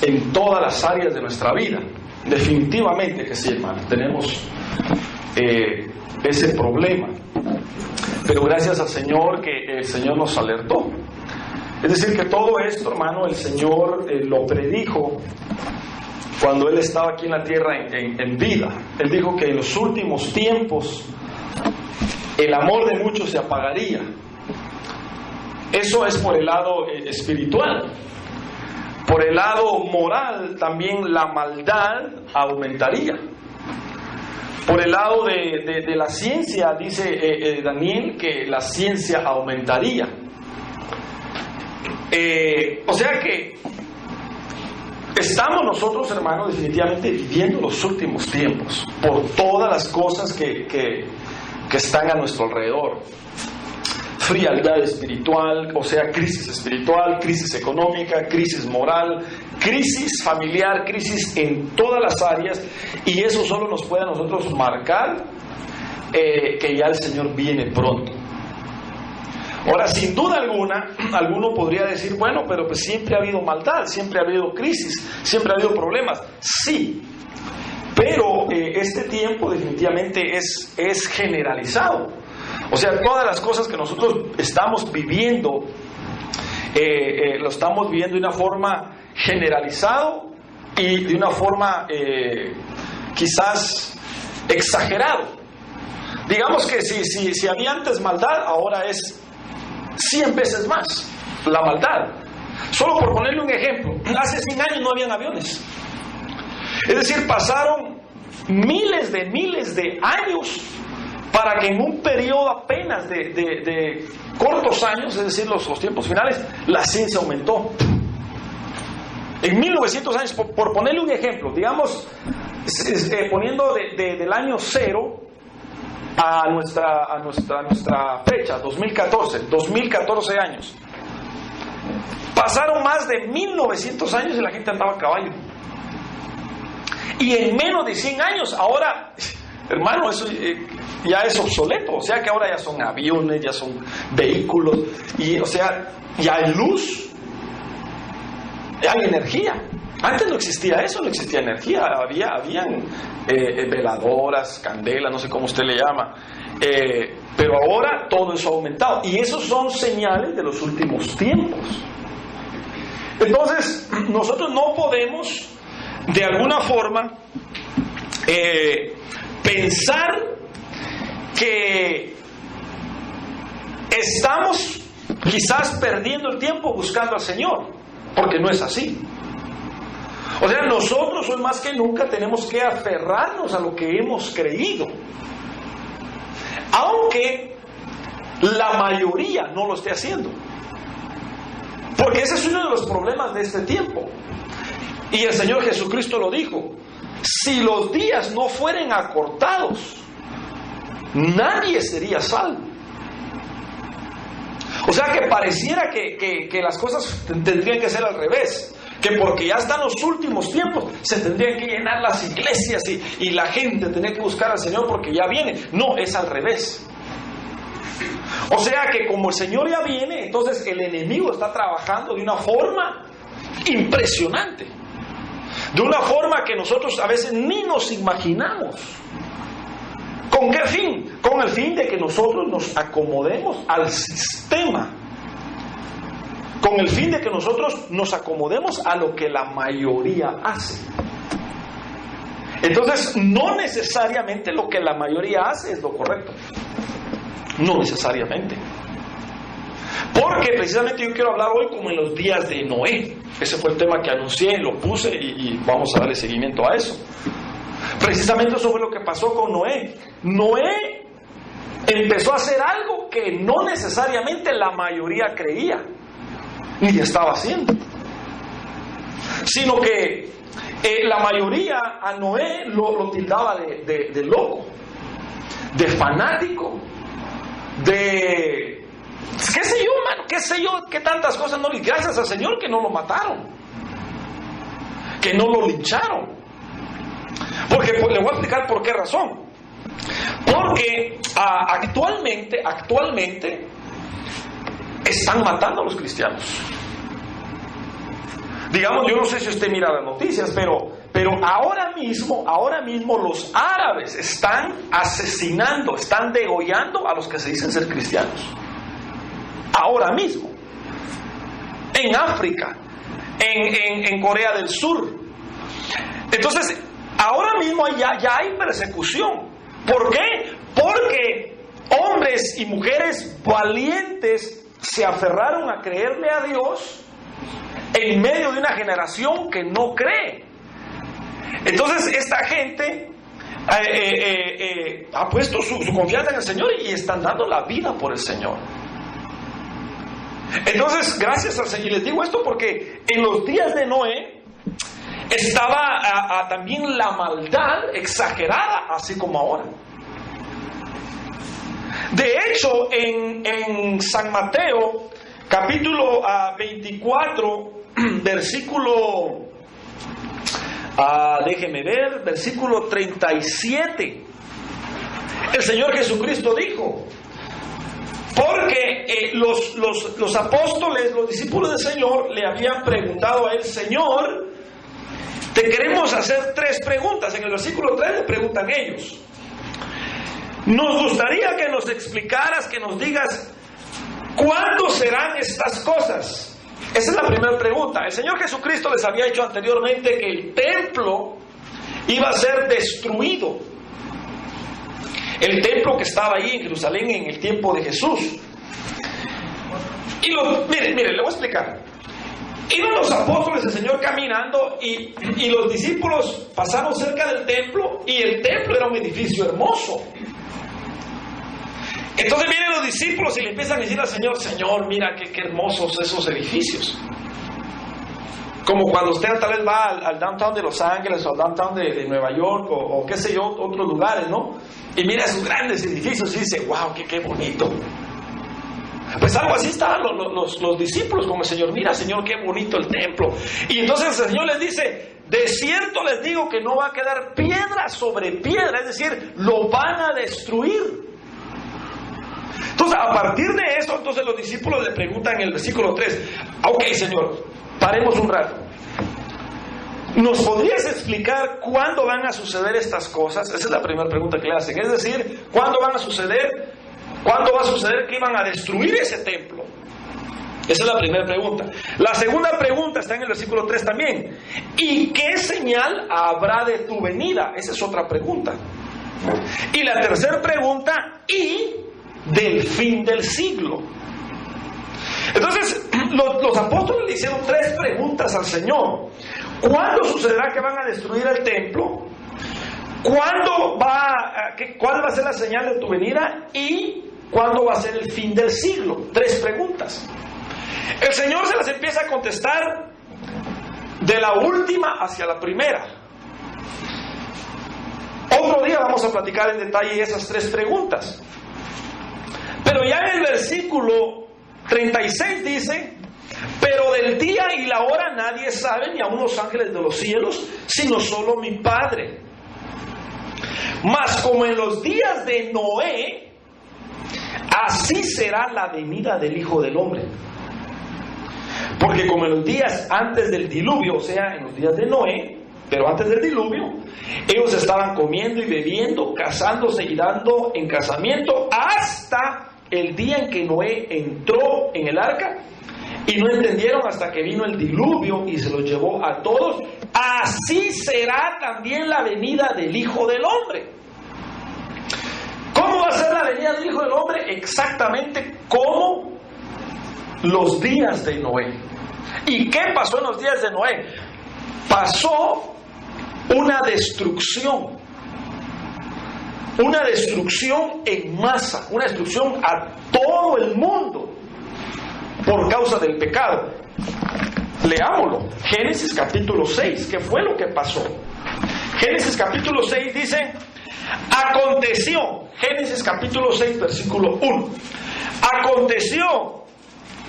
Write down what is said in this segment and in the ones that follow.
en todas las áreas de nuestra vida. Definitivamente que sí, hermano, tenemos ese problema. Pero gracias al Señor que el Señor nos alertó. Es decir, que todo esto, hermano, el Señor lo predijo cuando Él estaba aquí en la tierra en vida. Él dijo que en los últimos tiempos el amor de muchos se apagaría. Eso es por el lado espiritual. Por el lado moral también la maldad aumentaría. Por el lado de la ciencia, dice Daniel, que la ciencia aumentaría. O sea que estamos nosotros, hermanos, definitivamente viviendo los últimos tiempos por todas las cosas que están a nuestro alrededor. Frialdad espiritual, o sea, crisis espiritual, crisis económica, crisis moral, crisis familiar, crisis en todas las áreas, y eso solo nos puede a nosotros marcar que ya el Señor viene pronto. Ahora, sin duda alguna, alguno podría decir, bueno, pero pues siempre ha habido maldad, siempre ha habido crisis, siempre ha habido problemas. Sí, pero este tiempo definitivamente es generalizado. O sea, todas las cosas que nosotros estamos viviendo, lo estamos viviendo de una forma generalizado y de una forma quizás exagerado. Digamos que si había antes maldad, ahora es 100 veces más la maldad. Solo por ponerle un ejemplo, hace 100 años no habían aviones. Es decir, pasaron miles de años para que en un periodo apenas de cortos años, es decir, los tiempos finales, la ciencia aumentó. En 1900 años, por ponerle un ejemplo, digamos, poniendo del año 0 a nuestra fecha, 2014 años. Pasaron más de 1900 años y la gente andaba a caballo. Y en menos de 100 años, ahora, hermano, eso ya es obsoleto. O sea que ahora ya son aviones, ya son vehículos, y o sea, ya hay luz, ya hay energía. Antes no existía eso, no existía energía. Habían veladoras, candelas, no sé cómo usted le llama. Pero ahora todo eso ha aumentado. Y esos son señales de los últimos tiempos. Entonces, nosotros no podemos, de alguna forma, pensar que estamos quizás perdiendo el tiempo buscando al Señor, porque no es así. O sea, nosotros hoy más que nunca tenemos que aferrarnos a lo que hemos creído, aunque la mayoría no lo esté haciendo, porque ese es uno de los problemas de este tiempo. Y el Señor Jesucristo lo dijo: si los días no fueren acortados, nadie sería salvo. O sea que pareciera que las cosas tendrían que ser al revés, que porque ya están los últimos tiempos se tendrían que llenar las iglesias y la gente tendría que buscar al Señor porque ya viene. No, es al revés. O sea que como el Señor ya viene, entonces el enemigo está trabajando de una forma impresionante, de una forma que nosotros a veces ni nos imaginamos. ¿Con qué fin? Con el fin de que nosotros nos acomodemos al sistema, con el fin de que nosotros nos acomodemos a lo que la mayoría hace. Entonces, no necesariamente lo que la mayoría hace es lo correcto. No necesariamente. Porque precisamente yo quiero hablar hoy como en los días de Noé. Ese fue el tema que anuncié, lo puse y vamos a darle seguimiento a eso. Precisamente eso fue lo que pasó con Noé. Noé empezó a hacer algo que no necesariamente la mayoría creía ni estaba haciendo, sino que la mayoría a Noé lo tildaba de loco, de fanático, de qué sé yo, mano, qué sé yo, qué tantas cosas. No, y gracias al Señor que no lo mataron, que no lo lincharon. Porque le voy a explicar por qué razón. Porque actualmente están matando a los cristianos. Digamos, yo no sé si usted mira las noticias, pero ahora mismo los árabes están asesinando, están degollando a los que se dicen ser cristianos. Ahora mismo. En África, en Corea del Sur. Entonces, ahora mismo ya hay persecución. ¿Por qué? Porque hombres y mujeres valientes se aferraron a creerle a Dios en medio de una generación que no cree. Entonces esta gente ha puesto su confianza en el Señor y están dando la vida por el Señor. Entonces, gracias al Señor, les digo esto porque en los días de Noé estaba también la maldad exagerada, así como ahora. De hecho, en San Mateo, capítulo 24, versículo, déjeme ver, versículo 37, el Señor Jesucristo dijo, porque los apóstoles, los discípulos del Señor, le habían preguntado a él, Señor, te queremos hacer 3 preguntas. En el versículo 3 le preguntan ellos, nos gustaría que nos explicaras, que nos digas, ¿cuándo serán estas cosas? Esa es la primera pregunta. El Señor Jesucristo les había dicho anteriormente que el templo iba a ser destruido. El templo que estaba ahí en Jerusalén en el tiempo de Jesús. Y mire, le voy a explicar. Iban los apóstoles del Señor caminando y los discípulos pasaron cerca del templo y el templo era un edificio hermoso. Entonces vienen los discípulos y le empiezan a decir al Señor, Señor, mira qué hermosos esos edificios. Como cuando usted tal vez va al downtown de Los Ángeles o al downtown de Nueva York o qué sé yo, otros lugares, ¿no? Y mira esos grandes edificios y dice, wow, qué bonito. Pues algo así estaban los discípulos como el Señor, mira Señor, qué bonito el templo. Y entonces el Señor les dice, de cierto les digo que no va a quedar piedra sobre piedra, es decir, lo van a destruir. Entonces, a partir de eso, entonces los discípulos le preguntan en el versículo 3, ok Señor, paremos un rato. ¿Nos podrías explicar cuándo van a suceder estas cosas? Esa es la primera pregunta que le hacen. Es decir, ¿cuándo van a suceder? ¿Cuándo va a suceder que iban a destruir ese templo? Esa es la primera pregunta. La segunda pregunta está en el versículo 3 también. ¿Y qué señal habrá de tu venida? Esa es otra pregunta. Y la tercera pregunta, ¿y del fin del siglo? Entonces, los apóstoles le hicieron 3 preguntas al Señor. ¿Cuándo sucederá que van a destruir el templo? ¿Cuál va a ser la señal de tu venida? ¿Y cuándo va a ser el fin del siglo? 3 preguntas. El Señor se las empieza a contestar de la última hacia la primera. Otro día vamos a platicar en detalle esas 3 preguntas. Pero ya en el versículo 36 dice, pero del día y la hora nadie sabe, ni aun los ángeles de los cielos, sino solo mi Padre. Mas como en los días de Noé, así será la venida del Hijo del Hombre. Porque como en los días antes del diluvio, o sea, en los días de Noé, pero antes del diluvio, ellos estaban comiendo y bebiendo, casándose y dando en casamiento hasta el día en que Noé entró en el arca, y no entendieron hasta que vino el diluvio y se los llevó a todos. Así será también la venida del Hijo del Hombre. ¿Cómo va a ser la venida del Hijo del Hombre? Exactamente como los días de Noé. ¿Y qué pasó en los días de Noé? Pasó una destrucción en masa, una destrucción a todo el mundo por causa del pecado. Leámoslo, Génesis capítulo 6, ¿qué fue lo que pasó? Génesis capítulo 6 dice, aconteció, Génesis capítulo 6 versículo 1, aconteció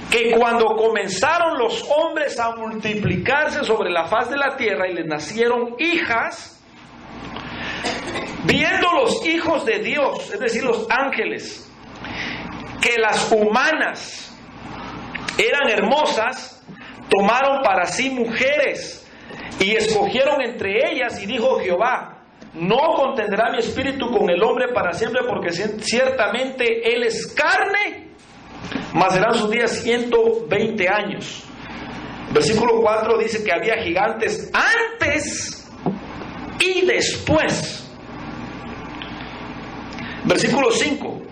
que cuando comenzaron los hombres a multiplicarse sobre la faz de la tierra y les nacieron hijas, viendo los hijos de Dios, es decir, los ángeles, que las humanas eran hermosas, tomaron para sí mujeres y escogieron entre ellas, y dijo Jehová: no contenderá mi espíritu con el hombre para siempre, porque ciertamente él es carne, mas serán sus días 120 años. Versículo 4 dice que había gigantes antes y después. Versículo 5: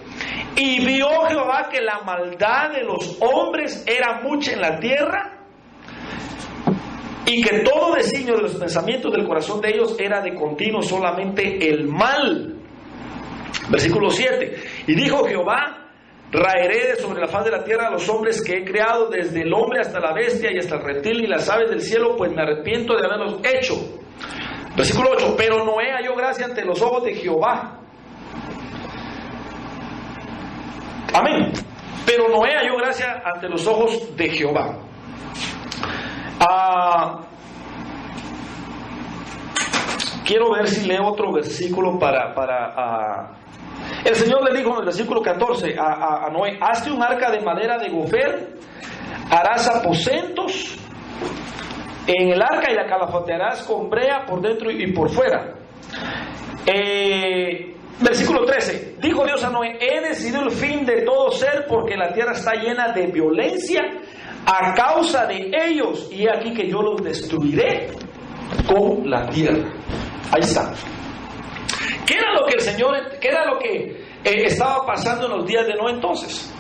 y vio Jehová que la maldad de los hombres era mucha en la tierra, y que todo designio de los pensamientos del corazón de ellos era de continuo solamente el mal. Versículo 7: y dijo Jehová: raeré de sobre la faz de la tierra a los hombres que he creado, desde el hombre hasta la bestia y hasta el reptil y las aves del cielo, pues me arrepiento de haberlos hecho. Versículo 8: pero Noé halló gracia ante los ojos de Jehová. Amén. Pero Noé halló gracia ante los ojos de Jehová. Quiero ver si leo otro versículo el Señor le dijo en el versículo 14 a Noé: hazte un arca de madera de gofer, harás aposentos en el arca y la calafatearás con brea por dentro y por fuera. Versículo 13: dijo Dios a Noé: he decidido el fin de todo ser, porque la tierra está llena de violencia a causa de ellos, y he aquí que yo los destruiré con la tierra. Ahí está. ¿Qué era lo que estaba pasando en los días de Noé entonces?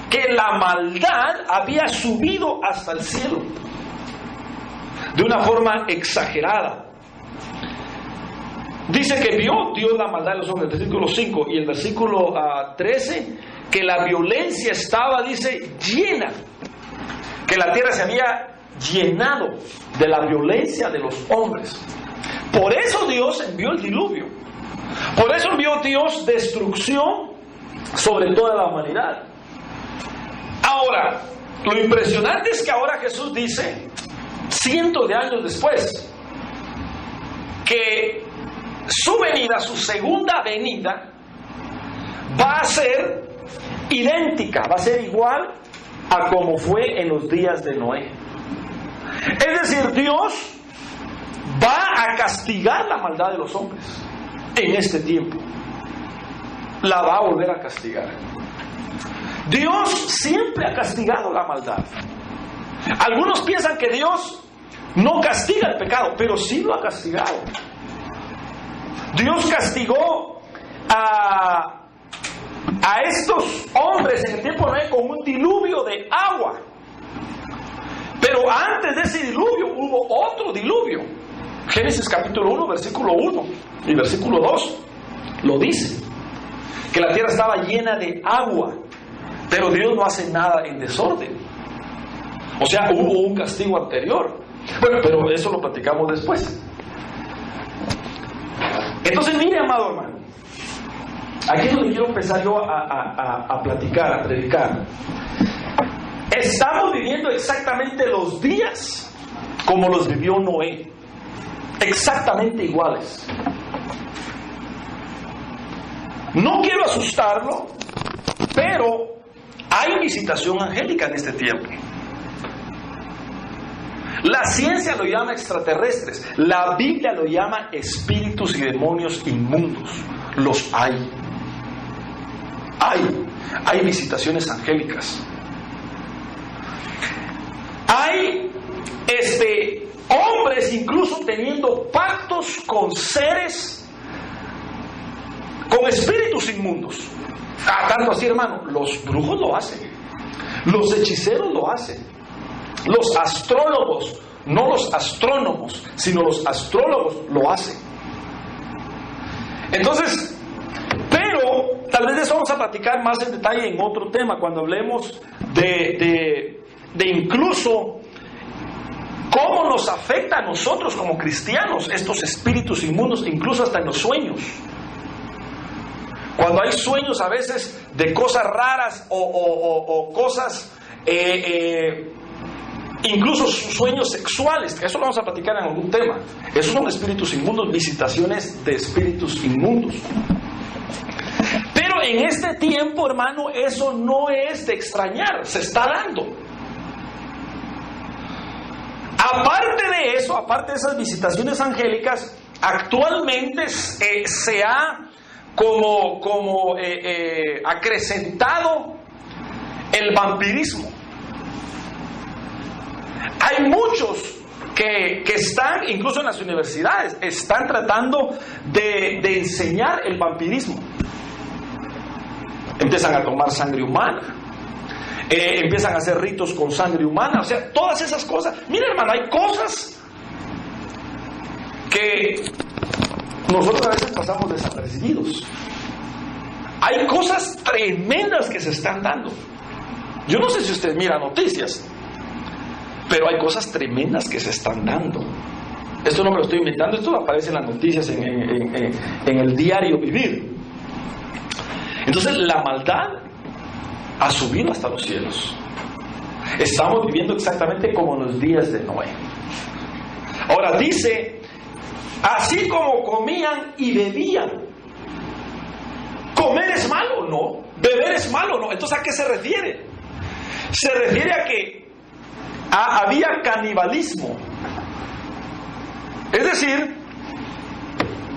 Que la maldad había subido hasta el cielo de una forma exagerada. Dice que vio Dios la maldad de los hombres, el versículo 5, y el versículo 13, que la violencia estaba, dice, llena, que la tierra se había llenado de la violencia de los hombres. Por eso Dios envió el diluvio. Por eso envió Dios destrucción sobre toda la humanidad. Ahora, lo impresionante es que ahora Jesús dice, cientos de años después, que su venida, su segunda venida, va a ser idéntica, va a ser igual a como fue en los días de Noé. Es decir, Dios va a castigar la maldad de los hombres en este tiempo. La va a volver a castigar. Dios siempre ha castigado la maldad. Algunos piensan que Dios no castiga el pecado, pero sí lo ha castigado. Dios castigó a estos hombres en el tiempo de Noé con un diluvio de agua. Pero antes de ese diluvio hubo otro diluvio. Génesis capítulo 1, versículo 1 y versículo 2 lo dice, que la tierra estaba llena de agua, pero Dios no hace nada en desorden. O sea, hubo un castigo anterior. Bueno, pero eso lo platicamos después. Entonces, mire, amado hermano, aquí es donde quiero empezar yo a platicar, a predicar. Estamos viviendo exactamente los días como los vivió Noé, exactamente iguales. No quiero asustarlo, pero hay visitación angélica en este tiempo. La ciencia lo llama extraterrestres, la Biblia lo llama espíritus y demonios inmundos. Los hay. Hay visitaciones angélicas. Hay hombres incluso teniendo pactos con seres, con espíritus inmundos. Tanto así, hermano, los brujos lo hacen, los hechiceros lo hacen, los astrólogos, no los astrónomos, sino los astrólogos lo hacen. Entonces, pero tal vez de eso vamos a platicar más en detalle en otro tema, cuando hablemos de incluso cómo nos afecta a nosotros como cristianos estos espíritus inmundos, incluso hasta en los sueños. Cuando hay sueños a veces de cosas raras o cosas, incluso sueños sexuales, que eso lo vamos a platicar en algún tema. Esos son espíritus inmundos, visitaciones de espíritus inmundos. Pero en este tiempo, hermano, eso no es de extrañar, se está dando. Aparte de eso, aparte de esas visitaciones angélicas, actualmente se ha acrecentado el vampirismo. Hay muchos que están, incluso en las universidades, están tratando de enseñar el vampirismo. Empiezan a tomar sangre humana, empiezan a hacer ritos con sangre humana, o sea, todas esas cosas. Mira, hermano, hay cosas que nosotros a veces pasamos desapercibidos. Hay cosas tremendas que se están dando. Yo no sé si usted mira noticias, pero hay cosas tremendas que se están dando. Esto no me lo estoy inventando, esto aparece en las noticias, en el diario vivir. Entonces la maldad ha subido hasta los cielos. Estamos viviendo exactamente como en los días de Noé. Ahora dice, así como comían y bebían. ¿Comer es malo? No. ¿Beber es malo? No. Entonces, ¿a qué se refiere? Se refiere a que había canibalismo. Es decir,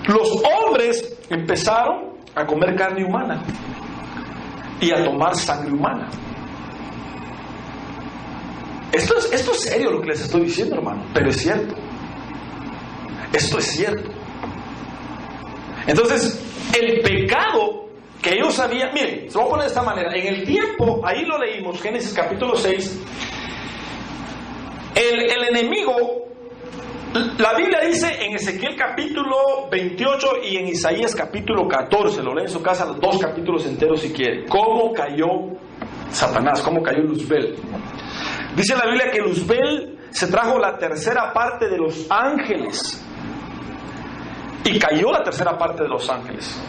los hombres empezaron a comer carne humana y a tomar sangre humana. Esto es serio lo que les estoy diciendo, hermano, pero es cierto. Esto es cierto. Entonces, el pecado que ellos sabían, miren, se lo voy a poner de esta manera. En el tiempo, ahí lo leímos, Génesis capítulo 6, el enemigo, la Biblia dice en Ezequiel capítulo 28 y en Isaías capítulo 14, lo leen en su casa los 2 capítulos enteros si quiere, cómo cayó Satanás, cómo cayó Luzbel. Dice la Biblia que Luzbel se trajo la tercera parte de los ángeles y cayó la tercera parte de los ángeles.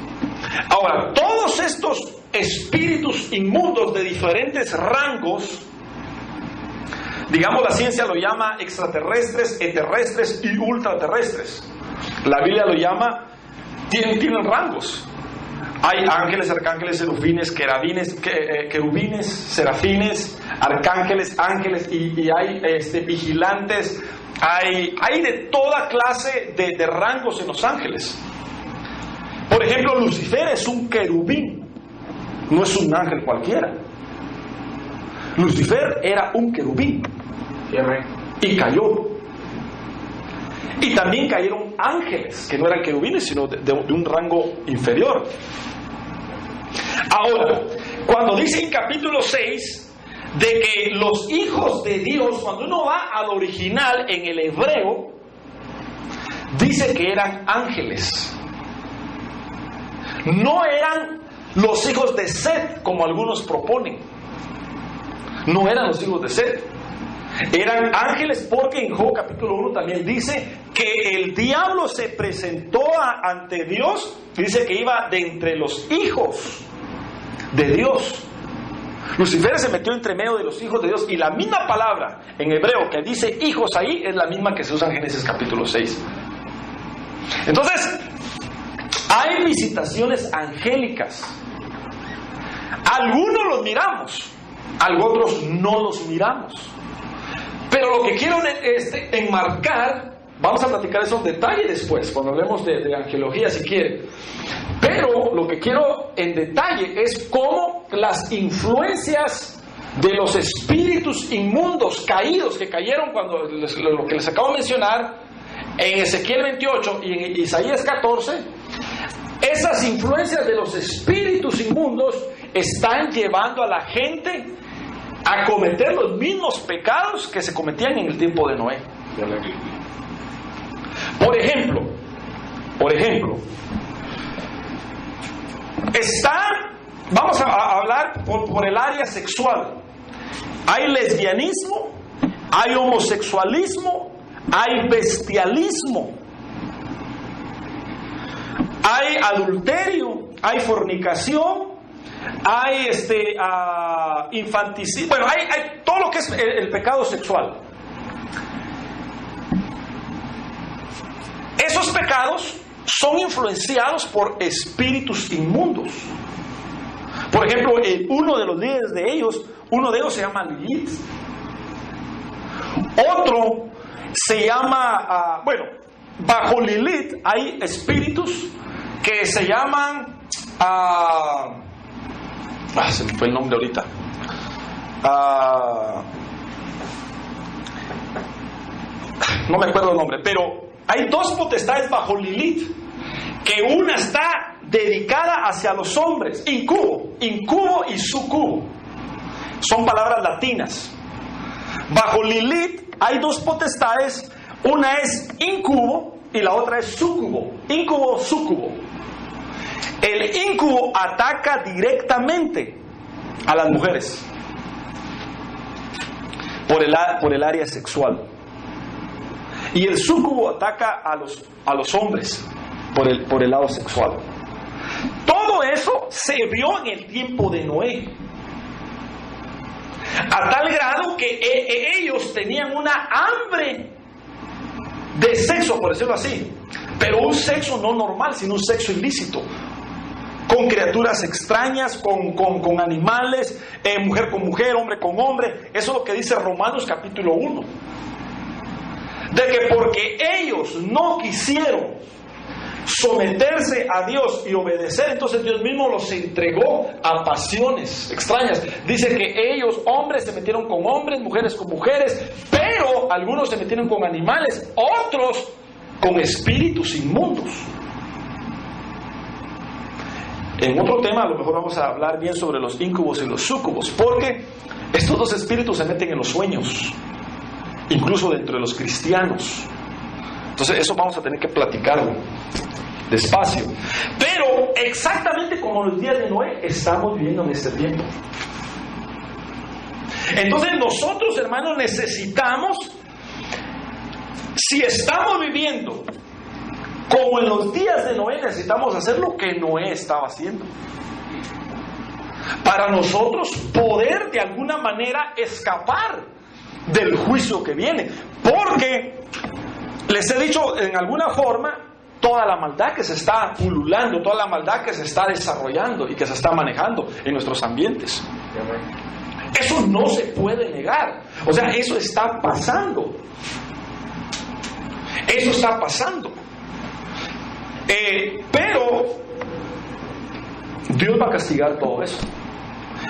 Ahora, todos estos espíritus inmundos de diferentes rangos, digamos, la ciencia lo llama extraterrestres, terrestres y ultraterrestres. La Biblia lo llama, tienen rangos. Hay ángeles, arcángeles, serafines, querubines, serafines, arcángeles, ángeles, y hay vigilantes. Hay de toda clase de rangos en los ángeles. Por ejemplo, Lucifer es un querubín, no es un ángel cualquiera. Lucifer era un querubín y cayó. Y también cayeron ángeles, que no eran querubines, sino de un rango inferior. Ahora, cuando dice en capítulo 6 de que los hijos de Dios, cuando uno va al original en el hebreo, dice que eran ángeles. No eran los hijos de Set, como algunos proponen. No eran los hijos de Set. Eran ángeles, porque en Job capítulo 1 también dice que el diablo se presentó ante Dios. Dice que iba de entre los hijos de Dios. Lucifer se metió entre medio de los hijos de Dios. Y la misma palabra en hebreo que dice hijos ahí es la misma que se usa en Génesis capítulo 6. Entonces, hay visitaciones angélicas. Algunos los miramos, otros no los miramos. Pero lo que quiero enmarcar, vamos a platicar esos detalles después, cuando hablemos de angelología si quieren. Pero lo que quiero en detalle es cómo las influencias de los espíritus inmundos caídos que cayeron cuando lo que les acabo de mencionar en Ezequiel 28 y en Isaías 14, esas influencias de los espíritus inmundos están llevando a la gente a cometer los mismos pecados que se cometían en el tiempo de Noé. Por ejemplo, vamos a hablar por el área sexual. Hay lesbianismo, hay homosexualismo, hay bestialismo, hay adulterio, hay fornicación, hay infanticidio. Bueno, hay todo lo que es el pecado sexual. Esos pecados son influenciados por espíritus inmundos. Por ejemplo, uno de los líderes de ellos, se llama Lilith. Otro se llama, bajo Lilith hay espíritus que se llaman, se me fue el nombre ahorita, no me acuerdo el nombre, pero hay dos potestades bajo Lilith, que una está dedicada hacia los hombres, incubo y sucubo, son palabras latinas. Bajo Lilith hay dos potestades, una es incubo y la otra es sucubo, incubo, sucubo. El incubo ataca directamente a las mujeres por el área sexual, y el sucubo ataca a los hombres por el lado sexual. Todo eso se vio en el tiempo de Noé, a tal grado que ellos tenían una hambre de sexo, por decirlo así, pero un sexo no normal, sino un sexo ilícito, con criaturas extrañas, con animales, mujer con mujer, hombre con hombre. Eso es lo que dice Romanos capítulo 1, de que porque ellos no quisieron someterse a Dios y obedecer, entonces Dios mismo los entregó a pasiones extrañas. Dice que ellos, hombres, se metieron con hombres, mujeres con mujeres, pero algunos se metieron con animales, otros con espíritus inmundos. En otro tema a lo mejor vamos a hablar bien sobre los íncubos y los súcubos, porque estos dos espíritus se meten en los sueños, incluso dentro de los cristianos. Entonces eso vamos a tener que platicarlo despacio. Pero exactamente como los días de Noé, estamos viviendo en este tiempo. Entonces nosotros, hermanos, necesitamos, si estamos viviendo como en los días de Noé, necesitamos hacer lo que Noé estaba haciendo, para nosotros poder de alguna manera escapar del juicio que viene. Porque les he dicho en alguna forma, toda la maldad que se está pululando, toda la maldad que se está desarrollando y que se está manejando en nuestros ambientes, eso no se puede negar. O sea, eso está pasando. Eso está pasando. Pero Dios va a castigar todo eso.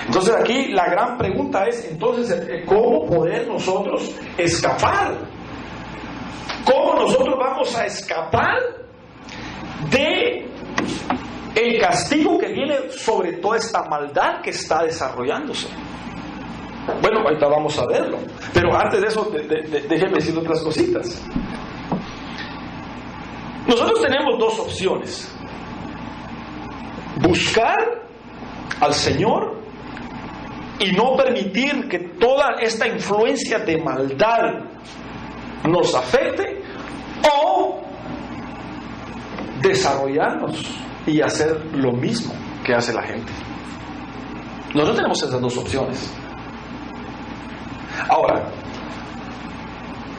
Entonces aquí la gran pregunta es, entonces, ¿cómo poder nosotros escapar? ¿Cómo nosotros vamos a escapar de el castigo que viene sobre toda esta maldad que está desarrollándose? Bueno, ahorita vamos a verlo, pero antes de eso déjenme decir otras cositas. Nosotros tenemos dos opciones: buscar al Señor y no permitir que toda esta influencia de maldad nos afecte, o desarrollarnos y hacer lo mismo que hace la gente. Nosotros tenemos esas dos opciones. Ahora,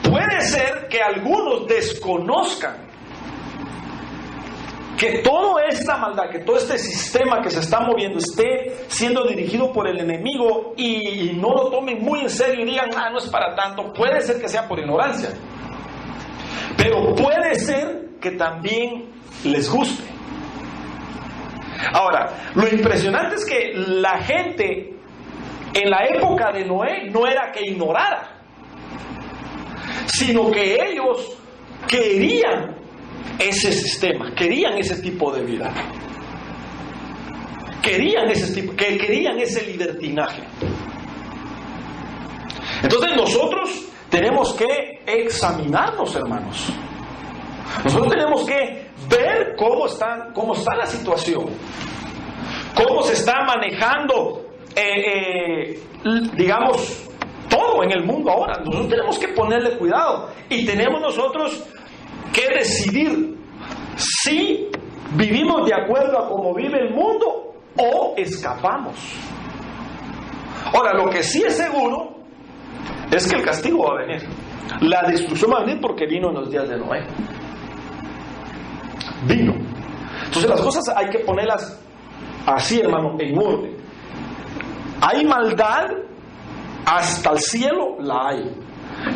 puede ser que algunos desconozcan que toda esta maldad, que todo este sistema que se está moviendo esté siendo dirigido por el enemigo y no lo tomen muy en serio y digan, no es para tanto. Puede ser que sea por ignorancia, pero puede ser que también les guste. Ahora, lo impresionante es que la gente en la época de Noé no era que ignorara, sino que ellos querían ese sistema, querían ese tipo de vida, querían ese libertinaje. Entonces nosotros tenemos que examinarnos, hermanos. Nosotros tenemos que ver cómo está la situación, cómo se está manejando, digamos, todo en el mundo ahora. Nosotros tenemos que ponerle cuidado y tenemos nosotros que decidir si vivimos de acuerdo a cómo vive el mundo o escapamos. Ahora, lo que sí es seguro es que el castigo va a venir, la destrucción va a venir, porque vino en los días de Noé. Vino. Entonces las cosas hay que ponerlas así, hermano, en orden. Hay maldad, hasta el cielo la hay.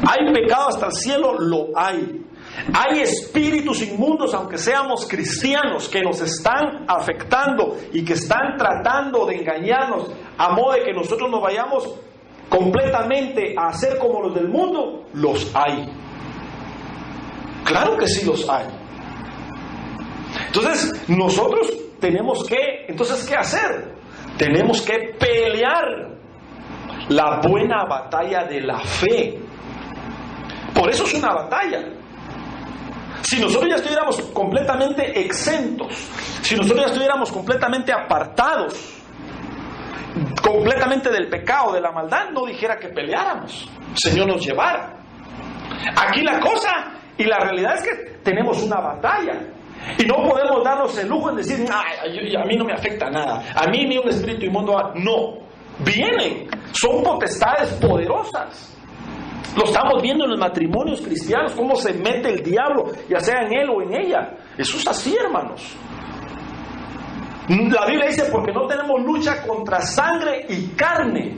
¿Hay pecado hasta el cielo? Lo hay. Hay espíritus inmundos, aunque seamos cristianos, que nos están afectando y que están tratando de engañarnos a modo de que nosotros nos vayamos completamente a hacer como los del mundo. Los hay. Claro que sí los hay. Entonces, nosotros tenemos que, entonces, ¿qué hacer? Tenemos que pelear la buena batalla de la fe. Por eso es una batalla. Si nosotros ya estuviéramos completamente exentos, si nosotros ya estuviéramos completamente apartados, completamente del pecado, de la maldad, no dijera que peleáramos, el Señor nos llevara. Aquí la cosa y la realidad es que tenemos una batalla y no podemos darnos el lujo en decir, a mí no me afecta nada, a mí ni un espíritu inmundo. No, vienen, son potestades poderosas. Lo estamos viendo en los matrimonios cristianos, cómo se mete el diablo, ya sea en él o en ella. Eso es así, hermanos. La Biblia dice, porque no tenemos lucha contra sangre y carne,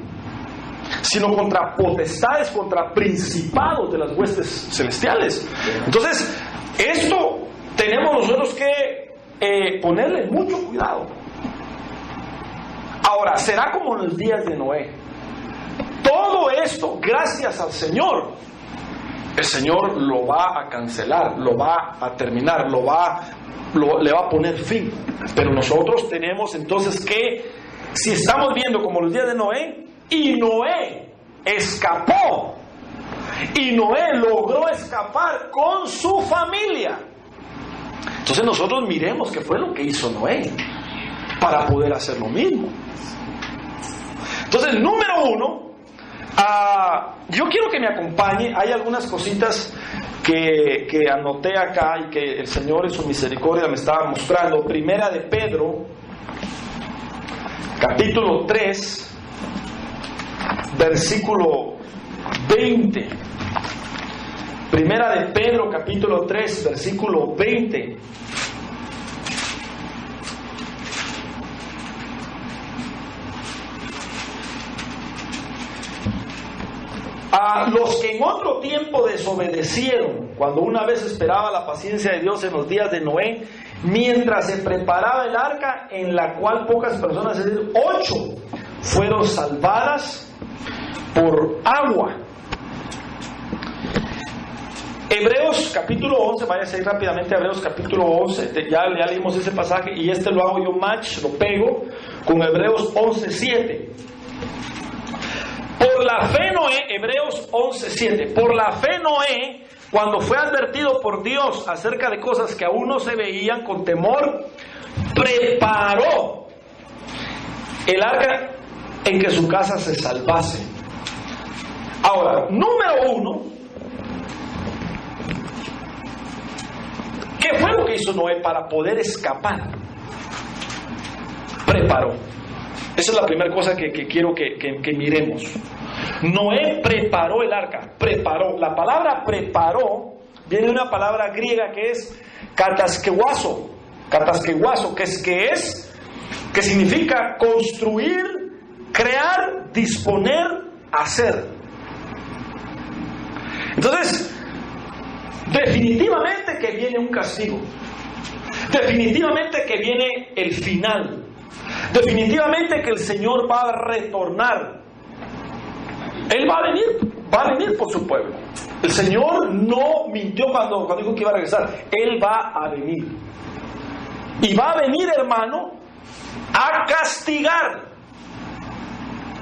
sino contra potestades, contra principados de las huestes celestiales. Entonces, esto tenemos nosotros que ponerle mucho cuidado. Ahora, será como en los días de Noé. Todo esto, gracias al Señor, el Señor lo va a cancelar, lo va a terminar, le va a poner fin. Pero nosotros tenemos entonces que, si estamos viendo como los días de Noé, y Noé escapó, y Noé logró escapar con su familia, entonces nosotros miremos qué fue lo que hizo Noé para poder hacer lo mismo. Entonces, número uno, yo quiero que me acompañe. Hay algunas cositas que anoté acá y que el Señor en su misericordia me estaba mostrando. Primera de Pedro, capítulo 3, versículo 20. Primera de Pedro, capítulo 3, versículo 20. A los que en otro tiempo desobedecieron, cuando una vez esperaba la paciencia de Dios en los días de Noé, mientras se preparaba el arca, en la cual pocas personas, es decir, 8, fueron salvadas por agua. Hebreos capítulo 11, váyase ahí rápidamente a Hebreos capítulo 11, ya leímos ese pasaje y lo hago yo lo pego con Hebreos 11:7. Por la fe Noé, Hebreos 11:7, por la fe Noé, cuando fue advertido por Dios acerca de cosas que aún no se veían, con temor, preparó el arca en que su casa se salvase. Ahora, número uno, ¿qué fue lo que hizo Noé para poder escapar? Preparó. Esa es la primera cosa que quiero que miremos. Noé preparó el arca. Preparó. La palabra preparó viene de una palabra griega que es kataskewaso. Kataskewaso, que significa construir, crear, disponer, hacer. Entonces, definitivamente que viene un castigo. Definitivamente que viene el final. Definitivamente que el Señor va a retornar. Él va a venir por su pueblo. El Señor no mintió cuando dijo que iba a regresar. Él va a venir. Y va a venir, hermano, a castigar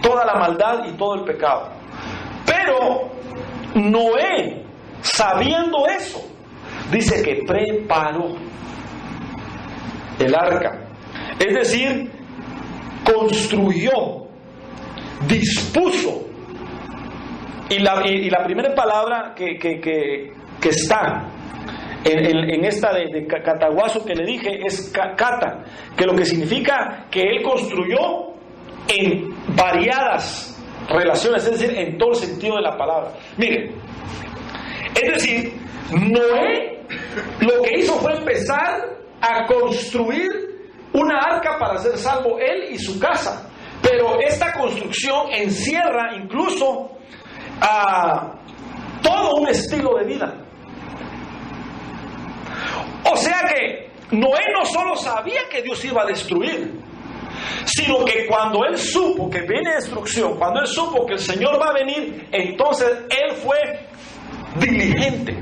toda la maldad y todo el pecado. Pero Noé, sabiendo eso, dice que preparó el arca. Es decir, construyó, dispuso. Y la primera palabra que está en esta de cataguaso que le dije es cata, que lo que significa que él construyó en variadas relaciones, es decir, en todo el sentido de la palabra. Miren, es decir, Noé lo que hizo fue empezar a construir una arca para ser salvo él y su casa. Pero esta construcción encierra incluso todo un estilo de vida. O sea que Noé no solo sabía que Dios iba a destruir, sino que cuando él supo que viene destrucción, cuando él supo que el Señor va a venir, entonces él fue diligente.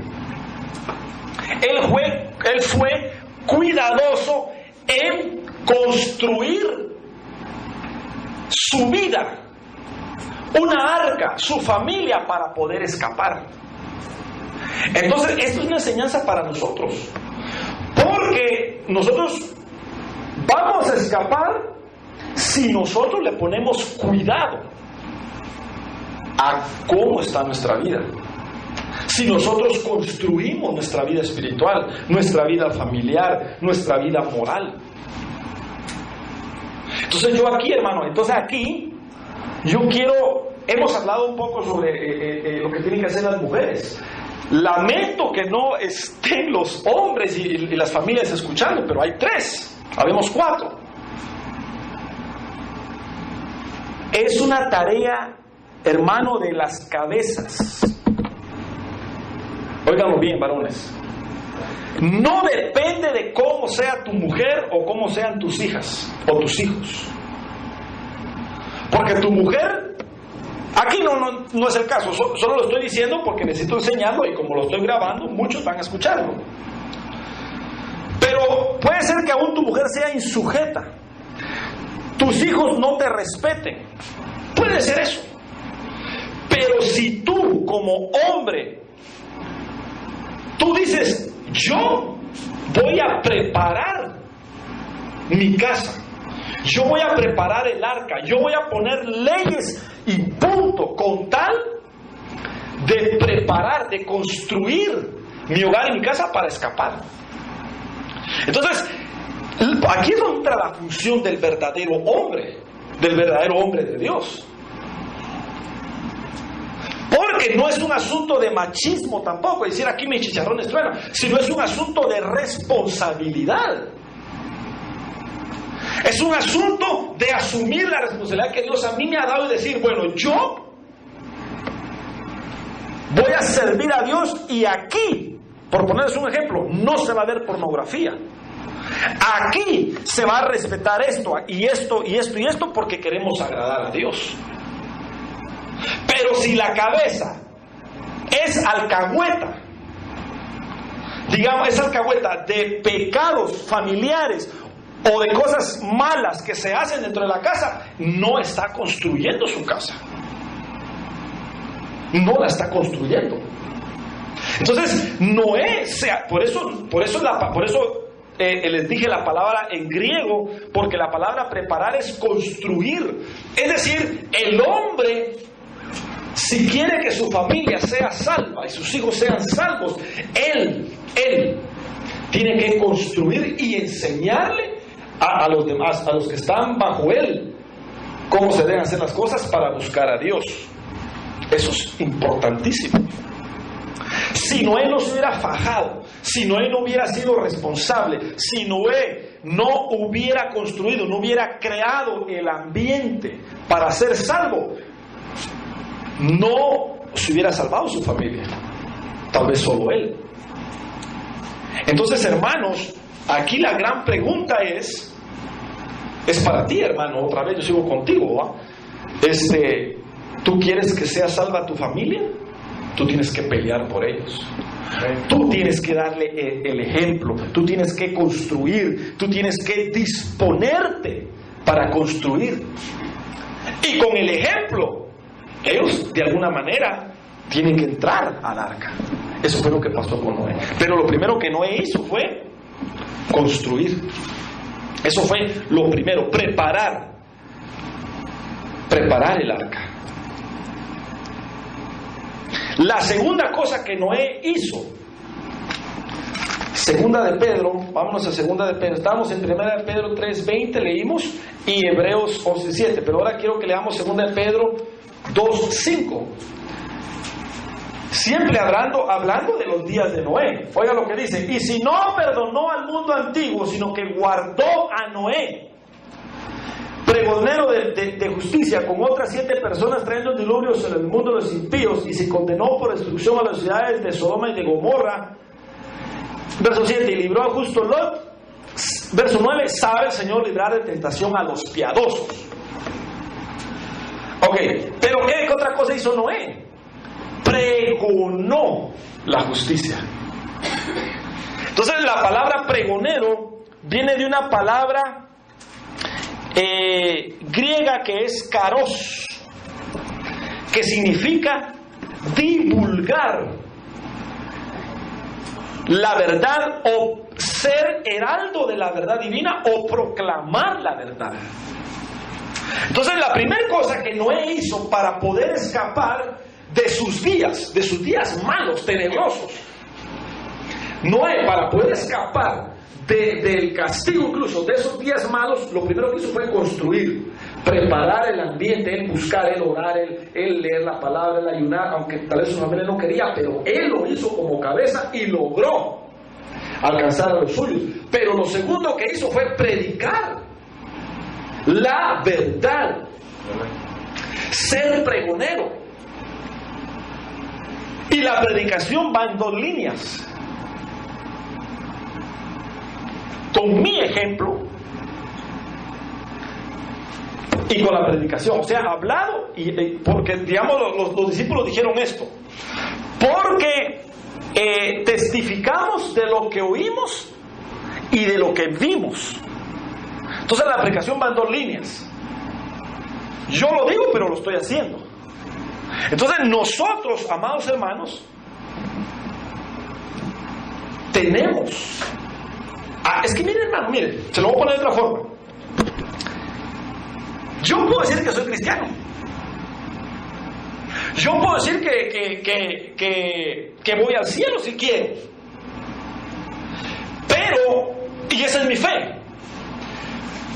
Él fue cuidadoso en construir su vida, una arca, su familia, para poder escapar. Entonces, esto es una enseñanza para nosotros, porque nosotros vamos a escapar si nosotros le ponemos cuidado a cómo está nuestra vida. Si nosotros construimos nuestra vida espiritual, nuestra vida familiar, nuestra vida moral. Entonces yo aquí, hermano, hemos hablado un poco sobre lo que tienen que hacer las mujeres. Lamento que no estén los hombres y las familias escuchando, pero hay 3, habemos 4. Es una tarea, hermano, de las cabezas. Óiganlo bien, varones. No depende de cómo sea tu mujer o cómo sean tus hijas o tus hijos. Porque tu mujer, aquí no es el caso, solo lo estoy diciendo porque necesito enseñarlo y como lo estoy grabando, muchos van a escucharlo. Pero puede ser que aún tu mujer sea insujeta, tus hijos no te respeten, puede ser eso. Pero si tú como hombre, tú dices, yo voy a preparar mi casa, yo voy a preparar el arca, yo voy a poner leyes y punto, con tal de preparar, de construir mi hogar y mi casa para escapar. Entonces, aquí es donde entra la función del verdadero hombre de Dios. Porque no es un asunto de machismo tampoco, decir aquí mis chicharrones truenan, sino es un asunto de responsabilidad. Es un asunto de asumir la responsabilidad que Dios a mí me ha dado y decir, bueno, yo voy a servir a Dios y aquí, por ponerles un ejemplo, no se va a ver pornografía. Aquí se va a respetar esto y esto y esto y esto porque queremos agradar a Dios. Pero si la cabeza es alcahueta, digamos, es alcahueta de pecados familiares o de cosas malas que se hacen dentro de la casa, no está construyendo su casa. No la está construyendo. Entonces, Noé, por eso les dije la palabra en griego, porque la palabra preparar es construir. Es decir, el hombre, si quiere que su familia sea salva y sus hijos sean salvos, él tiene que construir y enseñarle a los demás, a los que están bajo él, cómo se deben hacer las cosas para buscar a Dios. Eso es importantísimo. Si Noé no se hubiera fajado, si Noé no hubiera sido responsable, si Noé no hubiera construido, no hubiera creado el ambiente para ser salvo, no se hubiera salvado su familia, tal vez solo él. Entonces, hermanos, aquí la gran pregunta es para ti, hermano, otra vez yo sigo contigo, ¿va? ¿Tú quieres que sea salva tu familia? Tú tienes que pelear por ellos. Tú tienes que darle el ejemplo, tú tienes que construir, tú tienes que disponerte para construir. Y con el ejemplo, ellos de alguna manera tienen que entrar al arca. Eso fue lo que pasó con Noé. Pero lo primero que Noé hizo fue construir. Eso fue lo primero, preparar el arca. La segunda cosa que Noé hizo, segunda de Pedro, vámonos a segunda de Pedro, estábamos en primera de Pedro 3:20, leímos, y Hebreos 11:7, pero ahora quiero que leamos segunda de Pedro 2:5. Siempre hablando de los días de Noé. Oiga lo que dice: y si no perdonó al mundo antiguo, sino que guardó a Noé, pregonero de justicia, con otras 7 personas trayendo diluvios en el mundo de los impíos, y se condenó por destrucción a las ciudades de Sodoma y de Gomorra. Verso 7, y libró al justo Lot. Verso 9, sabe el Señor librar de tentación a los piadosos. Ok, pero ¿qué otra cosa hizo Noé? Pregonó la justicia. Entonces la palabra pregonero viene de una palabra griega que es karos, que significa divulgar la verdad, o ser heraldo de la verdad divina, o proclamar la verdad. Entonces la primera cosa que Noé hizo para poder escapar de sus días malos, tenebrosos, Noé, para poder escapar del castigo, incluso de esos días malos, lo primero que hizo fue construir, preparar el ambiente, él buscar, él orar, él leer la palabra, él ayunar, aunque tal vez su familia no quería, pero él lo hizo como cabeza y logró alcanzar a los suyos. Pero lo segundo que hizo fue predicar la verdad, ser pregonero. Y la predicación va en 2 líneas: con mi ejemplo y con la predicación. O sea, hablado, porque digamos los discípulos dijeron esto, porque testificamos de lo que oímos y de lo que vimos. Entonces la predicación va en 2 líneas. Yo lo digo, pero lo estoy haciendo. Entonces nosotros, amados hermanos, tenemos... es que miren, hermano, miren, se lo voy a poner de otra forma. Yo puedo decir que soy cristiano. Yo puedo decir que voy al cielo si quiero. Pero, y esa es mi fe.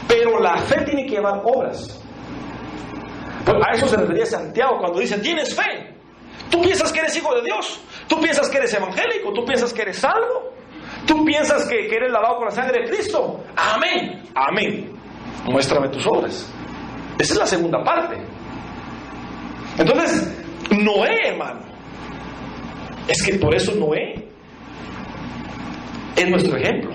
Pero la fe tiene que llevar obras. Pues a eso se refería Santiago cuando dice: tienes fe. Tú piensas que eres hijo de Dios. Tú piensas que eres evangélico. Tú piensas que eres salvo. Tú piensas que eres lavado con la sangre de Cristo. Amén. Amén. Muéstrame tus obras. Esa es la segunda parte. Entonces, Noé, hermano, es que por eso Noé es nuestro ejemplo.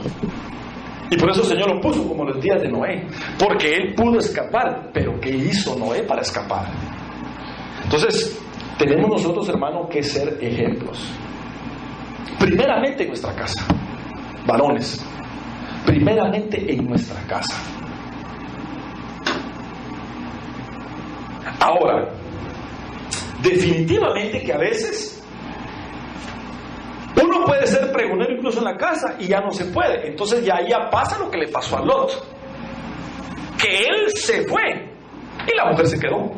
Y por eso el Señor lo puso como los días de Noé, porque él pudo escapar. Pero ¿qué hizo Noé para escapar? Entonces, tenemos nosotros, hermano, que ser ejemplos. Primeramente en nuestra casa. Varones, primeramente en nuestra casa. Ahora, definitivamente que a veces uno puede ser pregonero incluso en la casa y ya no se puede. Entonces ya pasa lo que le pasó a Lot, que él se fue y la mujer se quedó.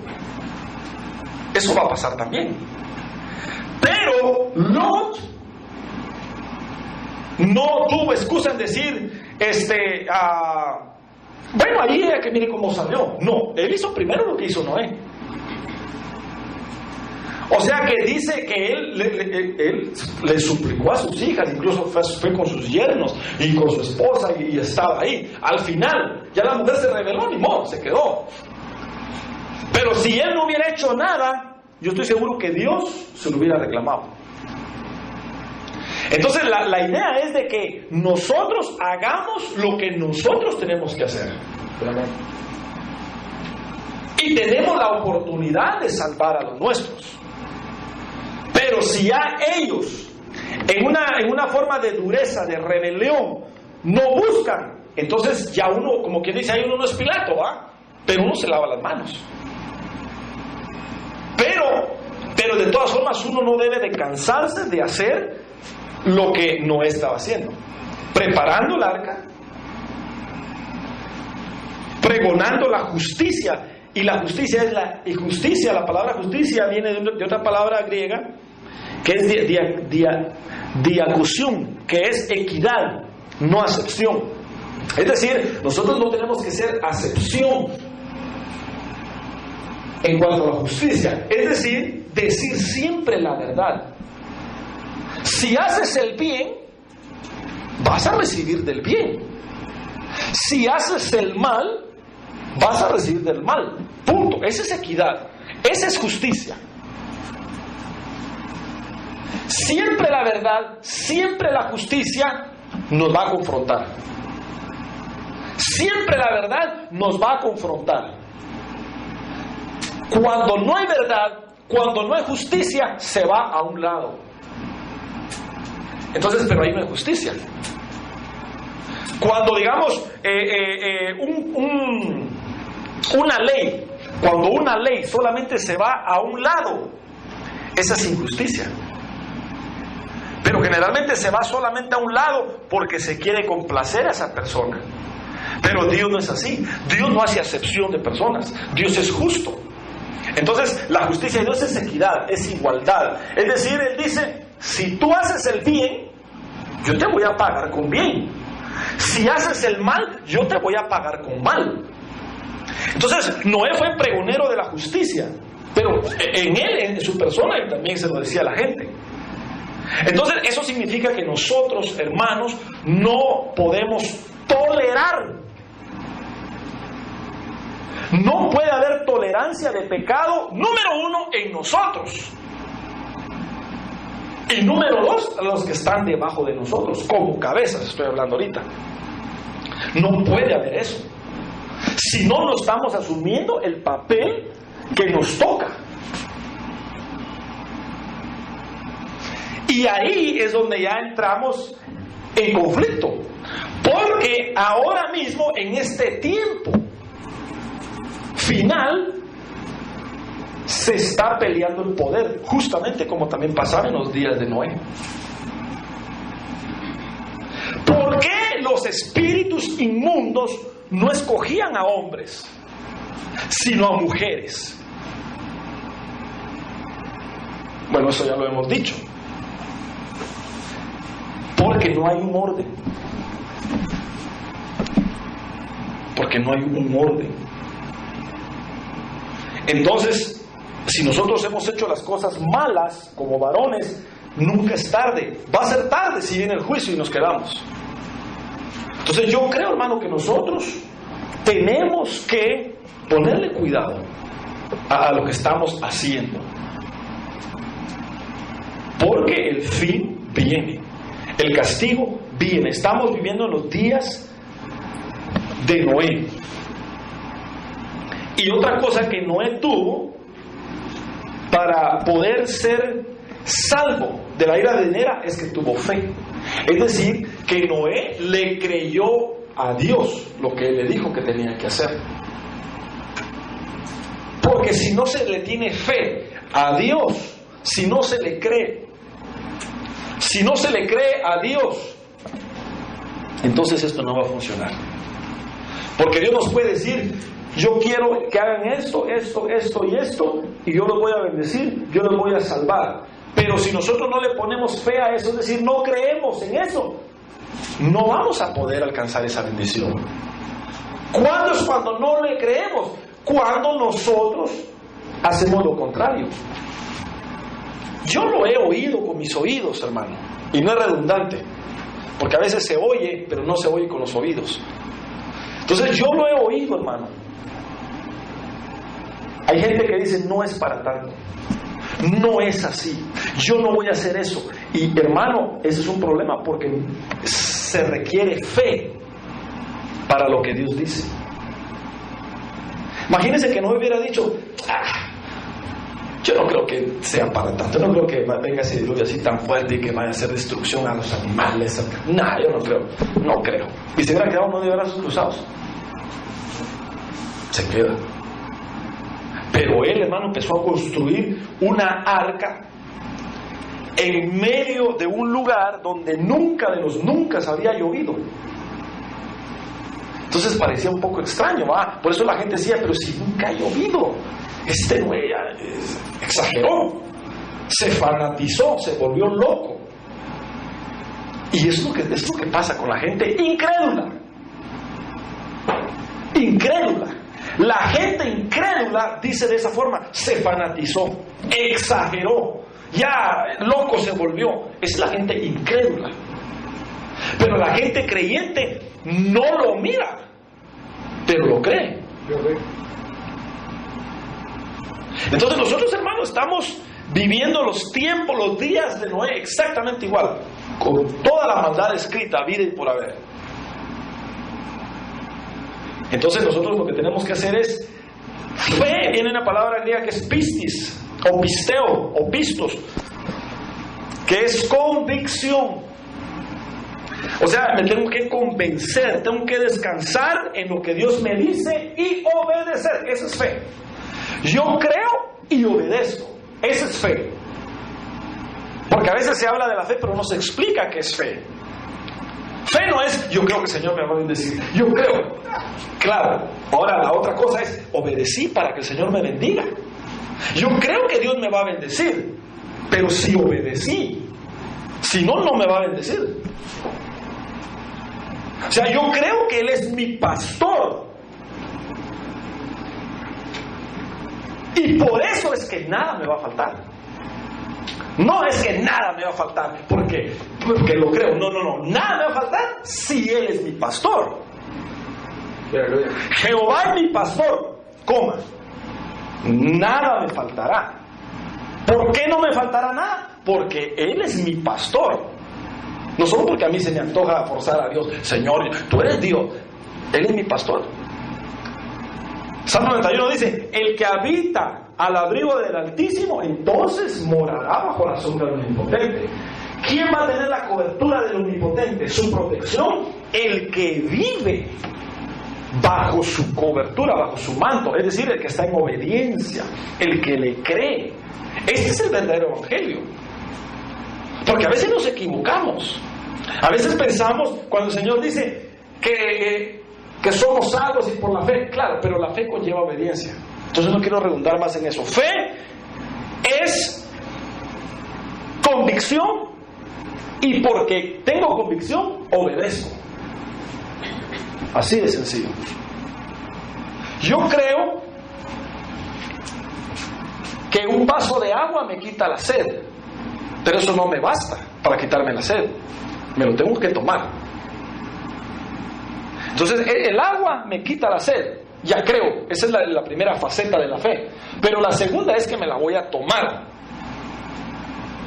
Eso va a pasar también. Pero Lot no tuvo excusa en decir, bueno, ahí es que mire cómo salió. No, él hizo primero lo que hizo Noé. O sea que dice que él le suplicó a sus hijas, incluso fue con sus yernos y con su esposa y estaba ahí. Al final, ya la mujer se rebeló, ni modo, se quedó. Pero si él no hubiera hecho nada, yo estoy seguro que Dios se lo hubiera reclamado. Entonces la idea es de que nosotros hagamos lo que nosotros tenemos que hacer. Y tenemos la oportunidad de salvar a los nuestros. Pero si ya ellos, en una forma de dureza, de rebelión, no buscan, entonces ya uno, como quien dice, ahí uno no es Pilato, ¿va? Pero uno se lava las manos. Pero de todas formas uno no debe de cansarse de hacer lo que Noé estaba haciendo, preparando el arca, pregonando la justicia. Y la justicia es la palabra justicia viene de otra palabra griega que es diacusión, que es equidad, no acepción. Es decir, nosotros no tenemos que ser acepción en cuanto a la justicia, es decir siempre la verdad. Si haces el bien, vas a recibir del bien. Si haces el mal, vas a recibir del mal. Punto. Esa es equidad. Esa es justicia. Siempre la verdad, siempre la justicia nos va a confrontar. Siempre la verdad nos va a confrontar. Cuando no hay verdad, cuando no hay justicia, se va a un lado. Entonces, pero ahí no hay justicia. Cuando digamos una ley, cuando una ley solamente se va a un lado, esa es injusticia. Pero generalmente se va solamente a un lado porque se quiere complacer a esa persona. Pero Dios no es así. Dios no hace acepción de personas. Dios es justo. Entonces, la justicia de Dios es equidad, es igualdad. Es decir, Él dice, si tú haces el bien, yo te voy a pagar con bien. Si haces el mal, yo te voy a pagar con mal. Entonces, Noé fue pregonero de la justicia, pero en él, en su persona, él también se lo decía a la gente. Entonces, eso significa que nosotros, hermanos, no podemos tolerar. No puede haber tolerancia de pecado, número uno, en nosotros. Y número dos, a los que están debajo de nosotros, como cabezas, estoy hablando ahorita. No puede haber eso. Si no, no estamos asumiendo el papel que nos toca. Y ahí es donde ya entramos en conflicto. Porque ahora mismo, en este tiempo final, se está peleando el poder, justamente como también pasaba en los días de Noé. ¿Por qué los espíritus inmundos no escogían a hombres, sino a mujeres? Bueno, eso ya lo hemos dicho. Porque no hay un orden. Porque no hay un orden. Entonces, si nosotros hemos hecho las cosas malas como varones, nunca es tarde. Va a ser tarde si viene el juicio y nos quedamos. Entonces yo creo, hermano, que nosotros tenemos que ponerle cuidado a lo que estamos haciendo. Porque el fin viene. El castigo viene. Estamos viviendo en los días de Noé. Y otra cosa que Noé tuvo para poder ser salvo de la ira venidera es que tuvo fe. Es decir, que Noé le creyó a Dios lo que él le dijo que tenía que hacer. Porque si no se le tiene fe a Dios, si no se le cree a Dios, entonces esto no va a funcionar. Porque Dios nos puede decir, yo quiero que hagan esto, esto, esto y esto, y yo los voy a bendecir, yo los voy a salvar. Pero si nosotros no le ponemos fe a eso, es decir, no creemos en eso, no vamos a poder alcanzar esa bendición. ¿Cuándo es cuando no le creemos? Cuando nosotros hacemos lo contrario. Yo lo he oído con mis oídos, hermano, y no es redundante, porque a veces se oye, pero no se oye con los oídos. Entonces yo lo he oído, hermano. Hay gente que dice, no es para tanto, no es así, yo no voy a hacer eso. Y hermano, ese es un problema, porque se requiere fe para lo que Dios dice. Imagínense que no hubiera dicho, yo no creo que sea para tanto, yo no creo que venga ese diluvio así tan fuerte y que vaya a hacer destrucción a los animales. No, yo no creo. Y se hubiera quedado uno de brazos cruzados. Se queda. Pero él, hermano, empezó a construir una arca en medio de un lugar donde nunca de los nunca había llovido. Entonces parecía un poco extraño, ¿va? Por eso la gente decía, pero si nunca ha llovido, este güey exageró, se fanatizó, se volvió loco. Y es lo que pasa con la gente incrédula. Incrédula. La gente incrédula dice de esa forma, se fanatizó, exageró, ya loco se volvió. Es la gente incrédula. Pero la gente creyente no lo mira, pero lo cree. Entonces nosotros, hermanos, estamos viviendo los tiempos, los días de Noé exactamente igual, con toda la maldad escrita, vida y por haber. Entonces nosotros lo que tenemos que hacer es fe. Viene una palabra griega que es pistis, o pisteo, o pistos, que es convicción. O sea, me tengo que convencer, tengo que descansar en lo que Dios me dice y obedecer. Eso es fe. Yo creo y obedezco. Eso es fe. Porque a veces se habla de la fe, pero no se explica qué es fe. Fe no es, yo creo que el Señor me va a bendecir. Yo creo. Claro. Ahora la otra cosa es, obedecí para que el Señor me bendiga. Yo creo que Dios me va a bendecir. Pero si obedecí, si no, no me va a bendecir. O sea, yo creo que Él es mi pastor. Y por eso es que nada me va a faltar. No es que nada me va a faltar porque lo creo. No. Nada me va a faltar si Él es mi pastor. Jehová es mi pastor, coma. Nada me faltará. ¿Por qué no me faltará nada? Porque Él es mi pastor. No solo porque a mí se me antoja forzar a Dios. Señor, tú eres Dios. Él es mi pastor. Salmo 91 dice: el que habita al abrigo del Altísimo, entonces morará bajo la sombra del Omnipotente. ¿Quién va a tener la cobertura del Omnipotente? Su protección. El que vive bajo su cobertura, bajo su manto, es decir, el que está en obediencia, el que le cree. Este es el verdadero evangelio. Porque a veces nos equivocamos. A veces pensamos, cuando el Señor dice que somos salvos y por la fe, claro, pero la fe conlleva obediencia. Entonces no quiero redundar más en eso. Fe es convicción, y porque tengo convicción, obedezco. Así de sencillo. Yo creo que un vaso de agua me quita la sed, pero eso no me basta para quitarme la sed. Me lo tengo que tomar. Entonces el agua me quita la sed. Ya creo, esa es la primera faceta de la fe. Pero la segunda es que me la voy a tomar.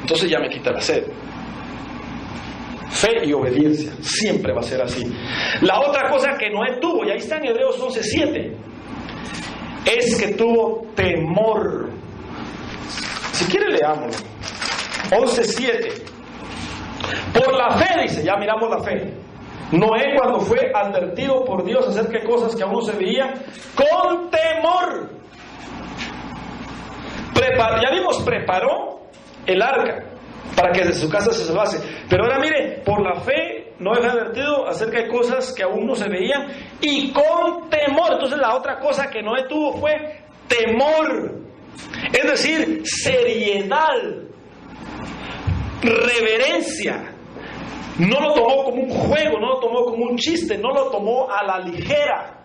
Entonces ya me quita la sed. Fe y obediencia, siempre va a ser así. La otra cosa que Noé tuvo, y ahí está en Hebreos 11:7, es que tuvo temor. Si quiere leámoslo. 11:7. Por la fe, dice, ya miramos la fe. Noé, cuando fue advertido por Dios acerca de cosas que aún no se veían, con temor, ya vimos, preparó el arca para que de su casa se salvase. Pero ahora mire, por la fe Noé fue advertido acerca de cosas que aún no se veían y con temor. Entonces la otra cosa que Noé tuvo fue temor, es decir, seriedad, reverencia. No lo tomó como un juego, no lo tomó como un chiste, no lo tomó a la ligera,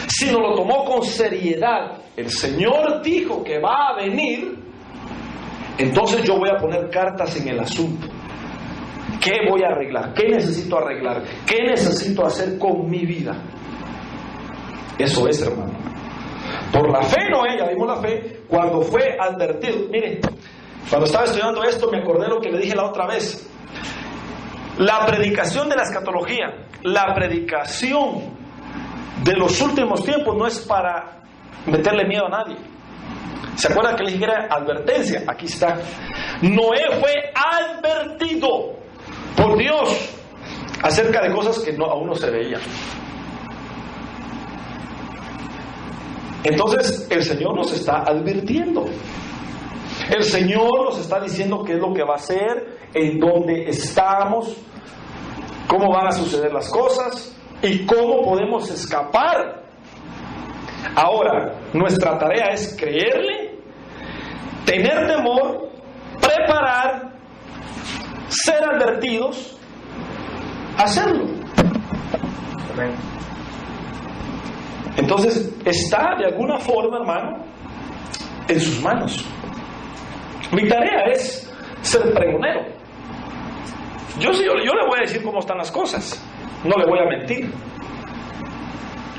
sino lo tomó con seriedad. El Señor dijo que va a venir, entonces yo voy a poner cartas en el asunto. ¿Qué voy a arreglar? ¿Qué necesito arreglar? ¿Qué necesito hacer con mi vida? Eso es, hermano. Por la fe, Noé, ya vimos la fe, cuando fue advertido. Miren, cuando estaba estudiando esto me acordé lo que le dije la otra vez. La predicación de la escatología, la predicación de los últimos tiempos no es para meterle miedo a nadie. ¿Se acuerdan que les dije que era advertencia? Aquí está. Noé fue advertido por Dios acerca de cosas que aún no se veían. Entonces el Señor nos está advirtiendo. El Señor nos está diciendo qué es lo que va a hacer, en dónde estamos, cómo van a suceder las cosas y cómo podemos escapar. Ahora, nuestra tarea es creerle, tener temor, preparar, ser advertidos, hacerlo. Amén. Entonces, está de alguna forma, hermano, en sus manos. Mi tarea es ser pregonero. Yo le voy a decir cómo están las cosas. No le voy a mentir.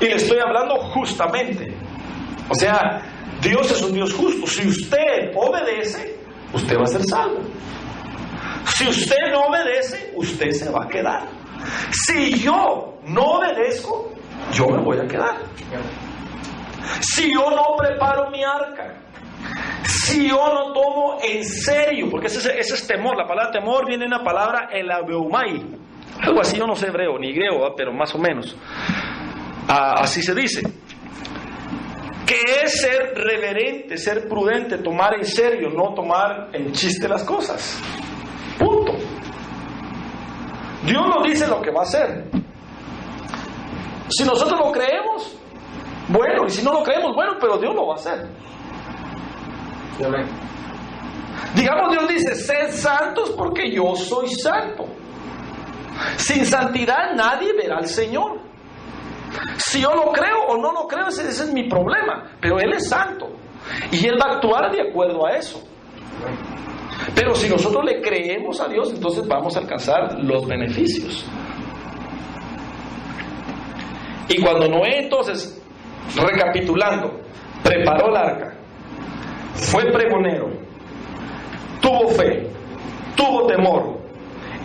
Y le estoy hablando justamente. O sea, Dios es un Dios justo. Si usted obedece, usted va a ser salvo. Si usted no obedece, usted se va a quedar. Si yo no obedezco, yo me voy a quedar. Si yo no preparo mi arca, si yo no tomo en serio, porque ese es temor. La palabra temor viene de una palabra elabeumai, algo así, yo no sé hebreo ni griego, pero más o menos así se dice, que es ser reverente, ser prudente, tomar en serio, no tomar en chiste las cosas. Punto. Dios nos dice lo que va a hacer. Si nosotros lo creemos, bueno, y si no lo creemos, bueno, pero Dios lo va a hacer. Amén. Digamos, Dios dice, sed santos porque yo soy santo. Sin santidad nadie verá al Señor. Si yo lo creo o no lo creo, ese es mi problema. Pero Él es santo y Él va a actuar de acuerdo a eso. Pero si nosotros le creemos a Dios, entonces vamos a alcanzar los beneficios. Y cuando Noé, entonces, recapitulando, preparó el arca, fue pregonero, tuvo fe, tuvo temor,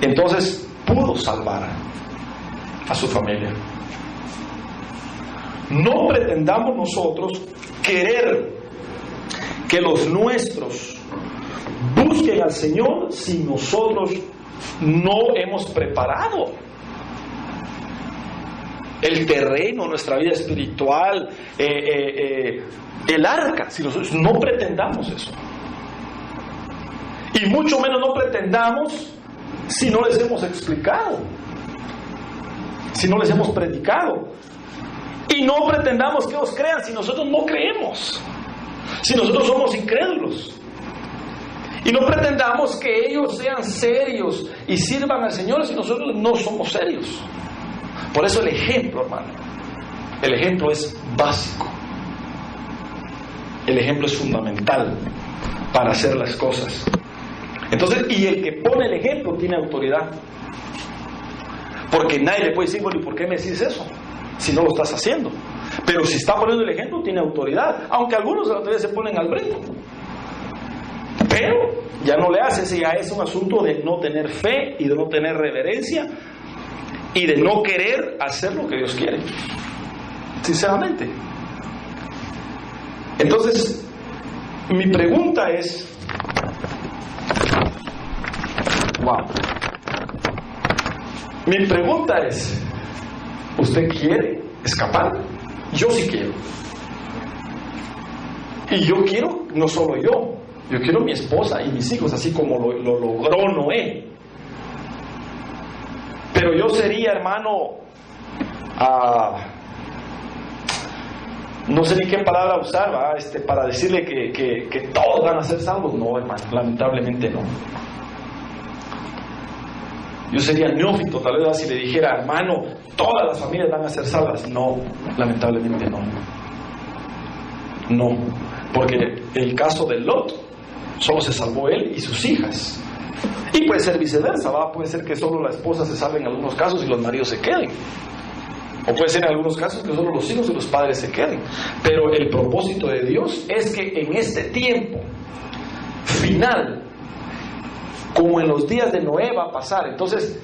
entonces pudo salvar a su familia. No pretendamos nosotros querer que los nuestros busquen al Señor si nosotros no hemos preparado el terreno, nuestra vida espiritual, el arca. Si nosotros no pretendamos eso, y mucho menos no pretendamos si no les hemos explicado, si no les hemos predicado. Y no pretendamos que ellos crean si nosotros no creemos, si nosotros somos incrédulos. Y no pretendamos que ellos sean serios y sirvan al Señor si nosotros no somos serios. Por eso el ejemplo, hermano, el ejemplo es básico. El ejemplo es fundamental para hacer las cosas. Entonces, y el que pone el ejemplo tiene autoridad. Porque nadie le puede decir, bueno, ¿y por qué me decís eso? Si no lo estás haciendo. Pero si está poniendo el ejemplo, tiene autoridad. Aunque algunos de la autoridad se ponen al brinco. Pero ya no le hace, si ya es un asunto de no tener fe y de no tener reverencia y de no querer hacer lo que Dios quiere. Sinceramente. Entonces, mi pregunta es, mi pregunta es, ¿usted quiere escapar? Yo sí quiero. Y yo quiero, no solo yo quiero mi esposa y mis hijos, así como lo logró Noé. Pero yo sería, hermano, no sé ni qué palabra usar, para decirle que todos van a ser salvos. No, hermano, lamentablemente no. Yo sería neófito, tal vez, si le dijera, hermano, todas las familias van a ser salvas. No, lamentablemente no. No, porque el caso de Lot, solo se salvó él y sus hijas. Y puede ser viceversa, puede ser que solo la esposa se salve en algunos casos y los maridos se queden. O puede ser en algunos casos que solo los hijos y los padres se queden. Pero el propósito de Dios es que en este tiempo final, como en los días de Noé, va a pasar. Entonces,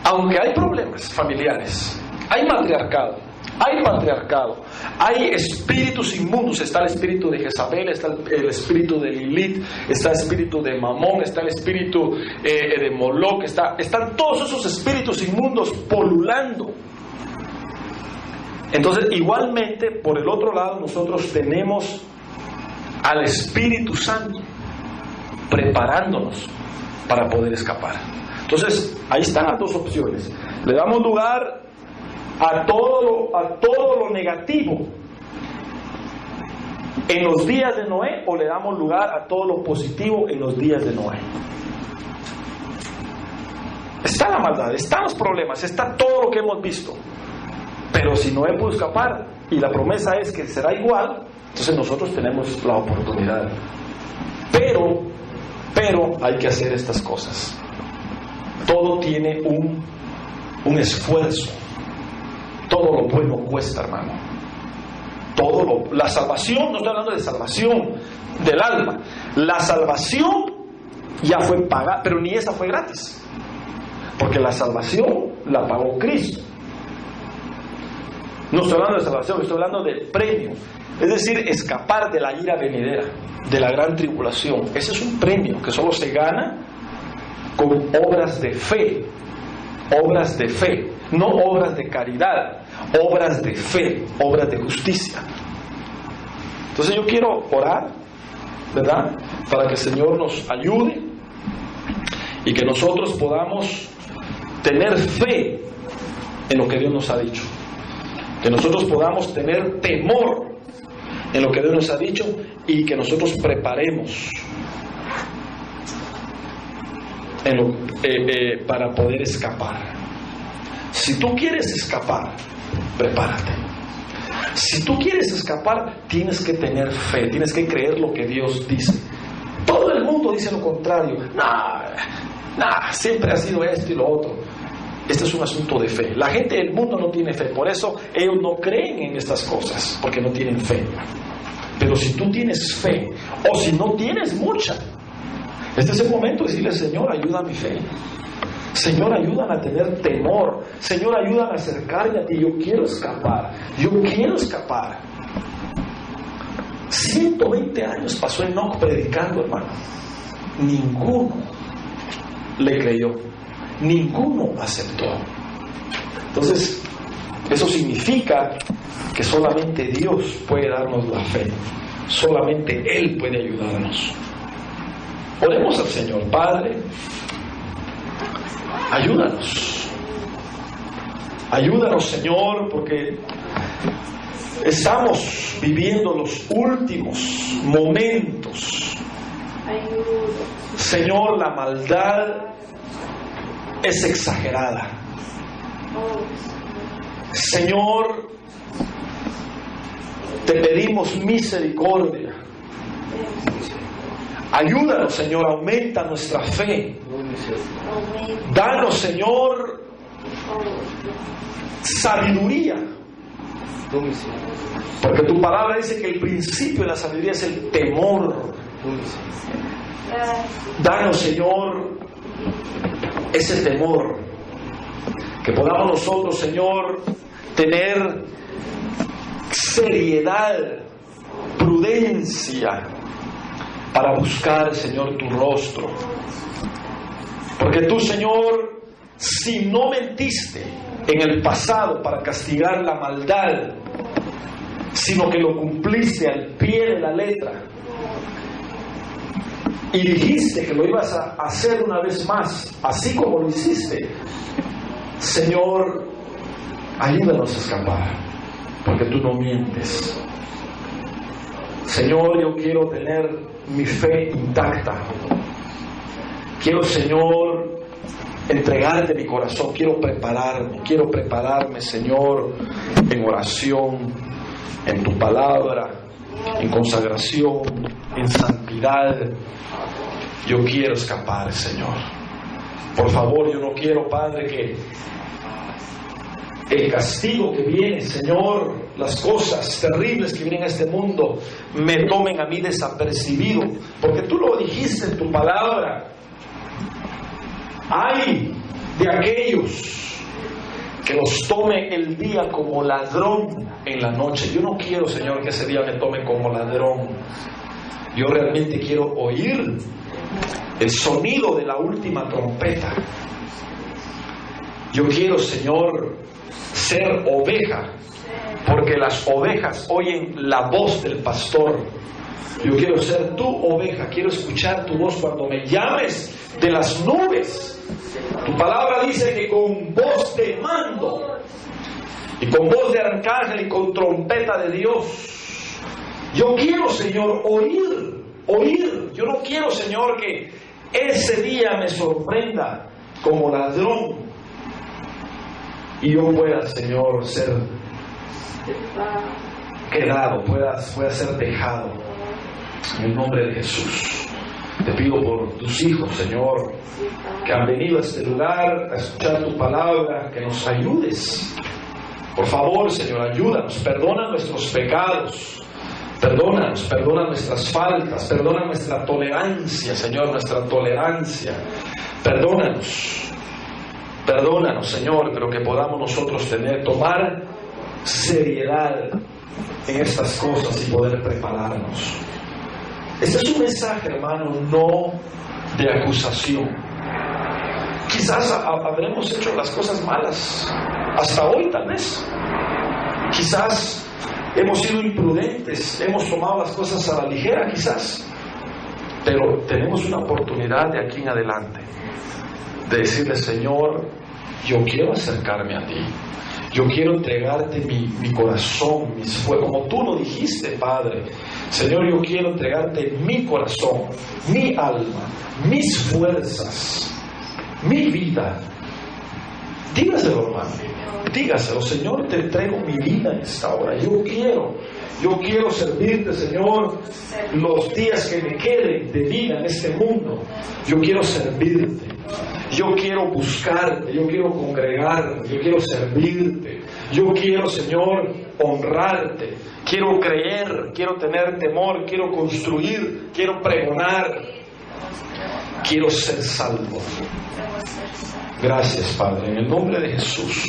aunque hay problemas familiares, hay matriarcado, hay patriarcado, hay espíritus inmundos, está el espíritu de Jezabel, está el espíritu de Lilith, está el espíritu de Mamón, está el espíritu de Moloch, están todos esos espíritus inmundos polulando. Entonces, igualmente, por el otro lado, nosotros tenemos al Espíritu Santo preparándonos para poder escapar. Entonces, ahí están las dos opciones. Le damos lugar a todo lo negativo en los días de Noé, o le damos lugar a todo lo positivo en los días de Noé. Está la maldad, están los problemas, está todo lo que hemos visto. Pero si Noé pudo escapar y la promesa es que será igual, entonces nosotros tenemos la oportunidad. Pero hay que hacer estas cosas. Todo tiene un esfuerzo. Todo lo bueno cuesta, hermano. La salvación, no estoy hablando de salvación del alma. La salvación ya fue pagada, pero ni esa fue gratis. Porque la salvación la pagó Cristo. No estoy hablando de salvación, estoy hablando del premio. Es decir, escapar de la ira venidera, de la gran tribulación. Ese es un premio que solo se gana con obras de fe. Obras de fe, no obras de caridad, obras de fe, obras de justicia. Entonces yo quiero orar, ¿verdad?, para que el Señor nos ayude y que nosotros podamos tener fe en lo que Dios nos ha dicho. Que nosotros podamos tener temor en lo que Dios nos ha dicho y que nosotros preparemos para poder escapar. Si tú quieres escapar, prepárate. Si tú quieres escapar, tienes que tener fe, tienes que creer lo que Dios dice. Todo el mundo dice lo contrario. Siempre ha sido esto y lo otro. Este es un asunto de fe. La gente del mundo no tiene fe, por eso ellos no creen en estas cosas, porque no tienen fe. Pero si tú tienes fe, o si no tienes mucha, este es el momento de decirle: Señor, ayuda a mi fe. Señor, ayúdame a tener temor. Señor, ayúdame a acercarme a ti. Yo quiero escapar. 120 años pasó Enoc predicando, hermano. Ninguno le creyó. Ninguno aceptó. Entonces, eso significa que solamente Dios puede darnos la fe. Solamente Él puede ayudarnos. Oremos al Señor. Padre, ayúdanos. Ayúdanos, Señor, porque estamos viviendo los últimos momentos. Señor, la maldad es exagerada. Señor, te pedimos misericordia. Ayúdanos, Señor, aumenta nuestra fe. Danos, Señor, sabiduría. Porque tu palabra dice que el principio de la sabiduría es el temor. Danos, Señor, ese temor. Que podamos nosotros, Señor, tener seriedad, prudencia, para buscar, Señor, tu rostro. Porque tú, Señor, si no mentiste en el pasado para castigar la maldad, sino que lo cumpliste al pie de la letra, y dijiste que lo ibas a hacer una vez más, así como lo hiciste, Señor, ayúdanos a escapar, porque tú no mientes. Señor, yo quiero tener mi fe intacta. Quiero, Señor, entregarte mi corazón. Quiero prepararme, Señor, en oración, en tu palabra, en consagración, en santidad. Yo quiero escapar, Señor. Por favor, yo no quiero, Padre, que el castigo que viene, Señor, las cosas terribles que vienen a este mundo, me tomen a mí desapercibido, porque tú lo dijiste en tu palabra. Ay de aquellos que los tome el día como ladrón en la noche. Yo no quiero, Señor, que ese día me tome como ladrón. Yo realmente quiero oír el sonido de la última trompeta. Yo quiero, Señor, ser oveja, porque las ovejas oyen la voz del pastor. Yo quiero ser tu oveja, quiero escuchar tu voz cuando me llames de las nubes. Tu palabra dice que con voz de mando y con voz de arcángel y con trompeta de Dios. Yo quiero, Señor, oír. Yo no quiero, Señor, que ese día me sorprenda como ladrón y yo pueda, Señor, ser quedado, pueda ser dejado. En el nombre de Jesús te pido por tus hijos, Señor, que han venido a este lugar a escuchar tu palabra, que nos ayudes Por favor, Señor, ayúdanos, perdona nuestros pecados. Perdónanos, perdona nuestras faltas, perdona nuestra tolerancia, Señor, nuestra tolerancia. Perdónanos, perdónanos, Señor, pero que podamos nosotros tomar seriedad en estas cosas y poder prepararnos. Este es un mensaje, hermano, no de acusación. Quizás habremos hecho las cosas malas hasta hoy, tal vez. Quizás hemos sido imprudentes, hemos tomado las cosas a la ligera, quizás. Pero tenemos una oportunidad de aquí en adelante de decirle: Señor, yo quiero acercarme a ti. Yo quiero entregarte mi corazón, mis fuerzas, como tú lo dijiste, Padre. Señor, yo quiero entregarte mi corazón, mi alma, mis fuerzas, mi vida. Dígaselo, hermano. Dígaselo: Señor, te entrego mi vida en esta hora. Yo quiero servirte, Señor, los días que me queden de vida en este mundo. Yo quiero servirte. Yo quiero buscarte, yo quiero congregarme, yo quiero servirte. Yo quiero, Señor, honrarte. Quiero creer, quiero tener temor, quiero construir, quiero pregonar. Quiero ser salvo. Gracias, Padre, en el nombre de Jesús.